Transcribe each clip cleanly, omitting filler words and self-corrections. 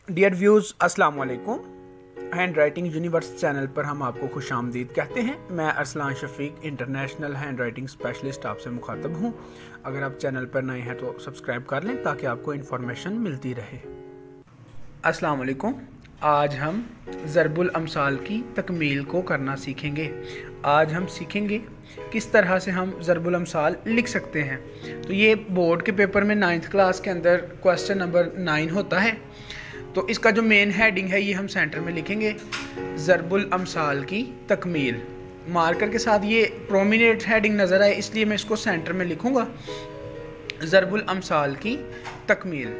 Dear views, अस्सलाम वालेकुम। Hand writing universe channel पर हम आपको खुश आमदीद कहते हैं। मैं Arsalan Shafiq international handwriting specialist आपसे मुखातब हूँ। अगर आप चैनल पर नए हैं तो सब्सक्राइब कर लें ताकि आपको इन्फॉर्मेशन मिलती रहे। अस्सलाम वालेकुम। आज हम ज़रबुल अमसाल की तकमील को करना सीखेंगे। आज हम सीखेंगे किस तरह से हम ज़रबुल अमसाल लिख सकते हैं। तो ये बोर्ड के पेपर में 9th क्लास के अंदर क्वेश्चन नंबर 9 होता है। तो इसका जो मेन हेडिंग है ये हम सेंटर में लिखेंगे, ज़रबुल अमसाल की तकमील। मार्कर के साथ ये प्रोमिनेंट हेडिंग नज़र आए इसलिए मैं इसको सेंटर में लिखूँगा, ज़रबुल अमसाल की तकमील।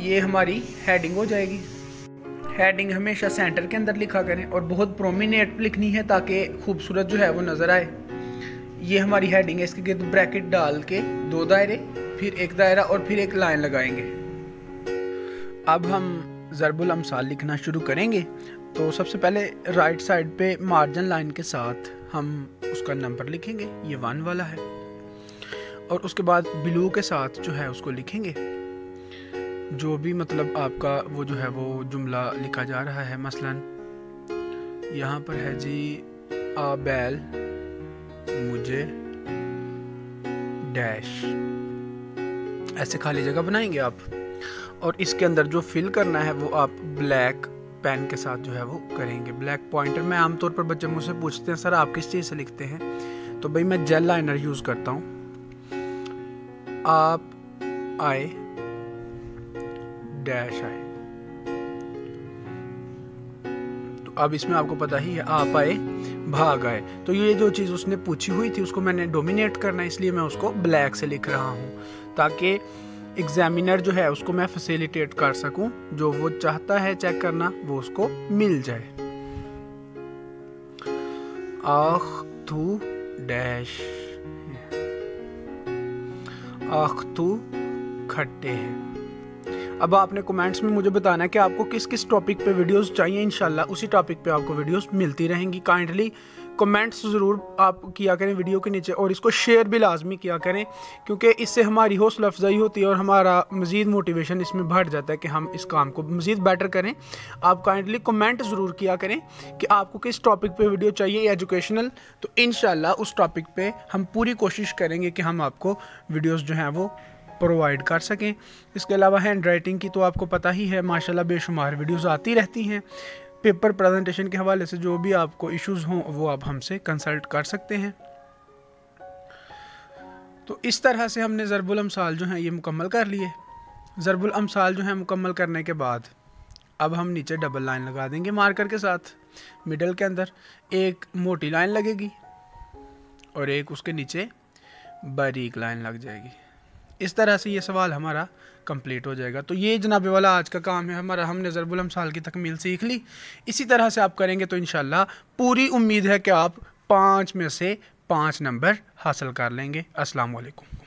ये हमारी हेडिंग हो जाएगी। हेडिंग हमेशा सेंटर के अंदर लिखा करें और बहुत प्रोमिनेंट लिखनी है ताकि खूबसूरत जो है वो नज़र आए। ये हमारी हेडिंग है। इसके गिर्द ब्रैकेट डाल के 2 दायरे, फिर एक दायरा और फिर एक लाइन लगाएंगे। अब हम ज़रबुल अमसाल लिखना शुरू करेंगे। तो सबसे पहले राइट साइड पे मार्जिन लाइन के साथ हम उसका नंबर लिखेंगे, ये 1 वाला है। और उसके बाद ब्लू के साथ जो है उसको लिखेंगे, जो भी मतलब आपका वो जो है वो जुमला लिखा जा रहा है। मसलन यहाँ पर है जी, आ बैल मुझे डैश, ऐसे खाली जगह बनाएंगे आप। और इसके अंदर जो फिल करना है वो आप ब्लैक पेन के साथ जो है वो करेंगे। ब्लैक पॉइंटर में आमतौर पर बच्चे मुझसे पूछते हैं सर आप किस चीज़ से लिखते हैं, तो भाई मैं जेल लाइनर यूज़ करता हूँ। आप आए डैश आए, तो अब इसमें आपको पता ही है, आप आए भाग आए। तो ये जो चीज़ उसने पूछी हुई थी उसको मैंने डोमिनेट करना है, इसलिए मैं उसको ब्लैक से लिख रहा हूँ ताकि एग्जामिनर जो है उसको मैं फैसिलिटेट कर सकूं, जो वो चाहता है चेक करना वो उसको मिल जाए। आख तू डैश, आख तू खट्टे हैं। अब आपने कमेंट्स में मुझे बताना है कि आपको किस किस टॉपिक पे वीडियोस चाहिए। इंशाल्लाह उसी टॉपिक पे आपको वीडियोस मिलती रहेंगी। काइंडली कमेंट्स ज़रूर आप किया करें वीडियो के नीचे, और इसको शेयर भी लाजमी किया करें क्योंकि इससे हमारी हौसला अफजाई होती है और हमारा मज़ीद मोटिवेशन इसमें बढ़ जाता है कि हम इस काम को मज़ीद बेटर करें। आप काइंडली कमेंट ज़रूर किया करें कि आपको किस टॉपिक पे वीडियो चाहिए एजुकेशनल, तो इंशाल्लाह उस टॉपिक पे हम पूरी कोशिश करेंगे कि हम आपको वीडियोज़ जो हैं वो प्रोवाइड कर सकें। इसके अलावा हैंड राइटिंग की तो आपको पता ही है, माशाल्लाह बेशुमार वीडियोज़ आती रहती हैं। पेपर प्रेजेंटेशन के हवाले से जो भी आपको इश्यूज़ हों वो आप हमसे कंसल्ट कर सकते हैं। तो इस तरह से हमने ज़रबुल अमसाल जो हैं ये मुकम्मल कर लिए। ज़रबुल अमसाल जो है मुकम्मल करने के बाद अब हम नीचे डबल लाइन लगा देंगे मार्कर के साथ। मिडल के अंदर एक मोटी लाइन लगेगी और एक उसके नीचे बारीक लाइन लग जाएगी। इस तरह से ये सवाल हमारा कंप्लीट हो जाएगा। तो ये जनाबे वाला आज का काम है हमारा। हमने ज़रबुल अमसाल की तकमील सीख ली। इसी तरह से आप करेंगे तो इंशाल्लाह पूरी उम्मीद है कि आप 5 में से 5 नंबर हासिल कर लेंगे। अस्सलाम वालेकुम।